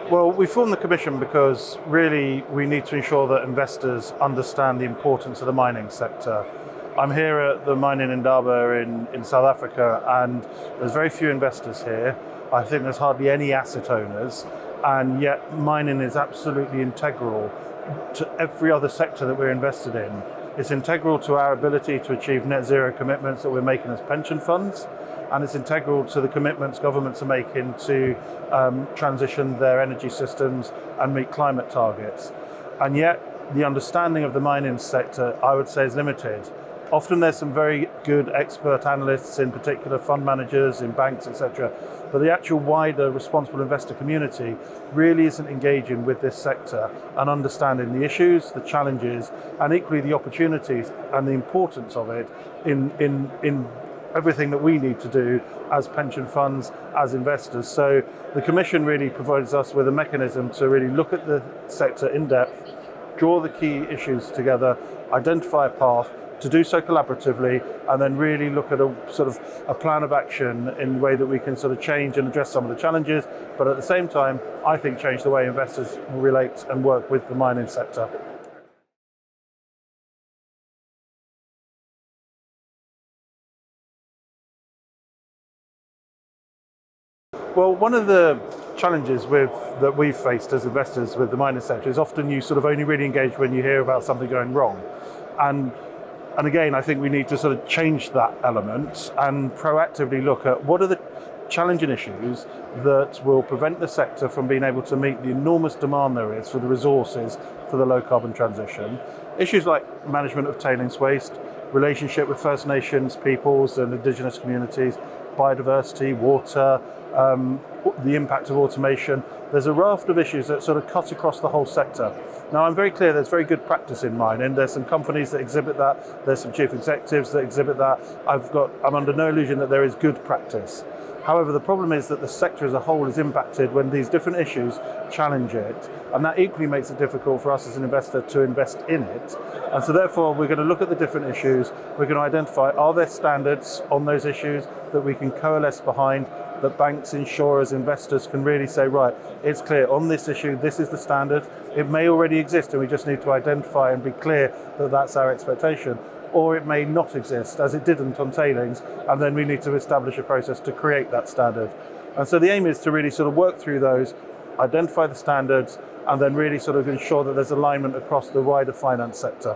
Well, we formed the Commission because really we need to ensure that investors understand the importance of the mining sector. I'm here at the mine in Indaba in South Africa, and there's very few investors here. I think there's hardly any asset owners, and yet mining is absolutely integral to every other sector that we're invested in. It's integral to our ability to achieve net zero commitments that we're making as pension funds, and it's integral to the commitments governments are making to transition their energy systems and meet climate targets. And yet the understanding of the mining sector, I would say, is limited. Often there's some very good expert analysts, in particular fund managers in banks, etc. But the actual wider responsible investor community really isn't engaging with this sector and understanding the issues, the challenges, and equally the opportunities and the importance of it in everything that we need to do as pension funds, as investors. So the Commission really provides us with a mechanism to really look at the sector in depth, draw the key issues together, identify a path, to do so collaboratively, and then really look at a sort of a plan of action in the way that we can sort of change and address some of the challenges, but at the same time, I think change the way investors relate and work with the mining sector. Well, one of the challenges that we've faced as investors with the mining sector is often you sort of only really engage when you hear about something going wrong. And again, I think we need to sort of change that element and proactively look at what are the challenging issues that will prevent the sector from being able to meet the enormous demand there is for the resources for the low carbon transition. Issues like management of tailings waste, relationship with First Nations peoples and indigenous communities, biodiversity, water, the impact of automation. There's a raft of issues that sort of cut across the whole sector. Now, I'm very clear there's very good practice in mining. There's some companies that exhibit that. There's some chief executives that exhibit that. I'm under no illusion that there is good practice. However, the problem is that the sector as a whole is impacted when these different issues challenge it. And that equally makes it difficult for us as an investor to invest in it. And so therefore, we're going to look at the different issues. We're going to identify, are there standards on those issues that we can coalesce behind, that banks, insurers, investors can really say, right, it's clear on this issue, this is the standard. It may already exist and we just need to identify and be clear that that's our expectation. Or it may not exist, as it didn't on tailings, and then we need to establish a process to create that standard. And so the aim is to really sort of work through those, identify the standards, and then really sort of ensure that there's alignment across the wider finance sector.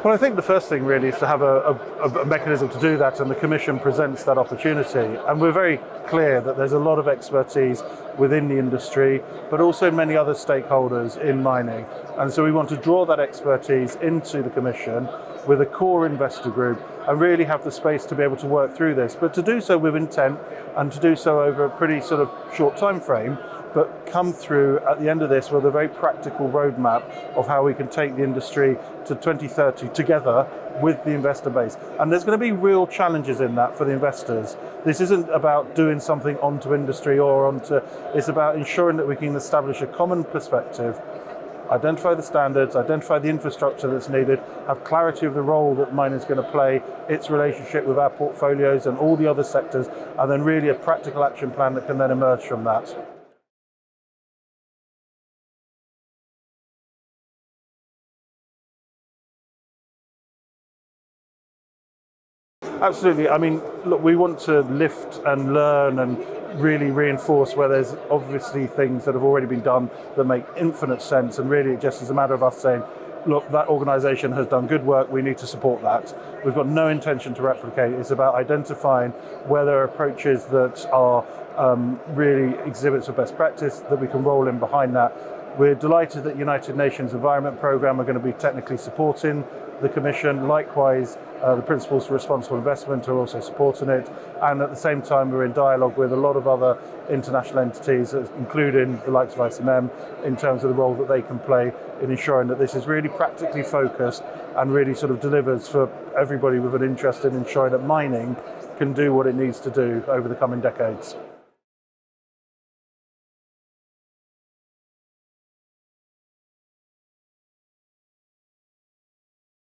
Well, I think the first thing really is to have a mechanism to do that, and the Commission presents that opportunity. And we're very clear that there's a lot of expertise within the industry, but also many other stakeholders in mining. And so we want to draw that expertise into the Commission with a core investor group and really have the space to be able to work through this, but to do so with intent and to do so over a pretty sort of short time frame, but come through at the end of this with a very practical roadmap of how we can take the industry to 2030 together with the investor base. And there's going to be real challenges in that for the investors. This isn't about doing something onto industry it's about ensuring that we can establish a common perspective, identify the standards, identify the infrastructure that's needed, have clarity of the role that mining is going to play, its relationship with our portfolios and all the other sectors, and then really a practical action plan that can then emerge from that. Absolutely. I mean, look, we want to lift and learn and really reinforce where there's obviously things that have already been done that make infinite sense, and really it just is a matter of us saying, look, that organisation has done good work, we need to support that. We've got no intention to replicate. It's about identifying where there are approaches that are really exhibits of best practice that we can roll in behind that. We're delighted that United Nations Environment Programme are going to be technically supporting the Commission. Likewise, the Principles for Responsible Investment are also supporting it. And at the same time, we're in dialogue with a lot of other international entities, including the likes of ICMM, in terms of the role that they can play in ensuring that this is really practically focused and really sort of delivers for everybody with an interest in ensuring that mining can do what it needs to do over the coming decades.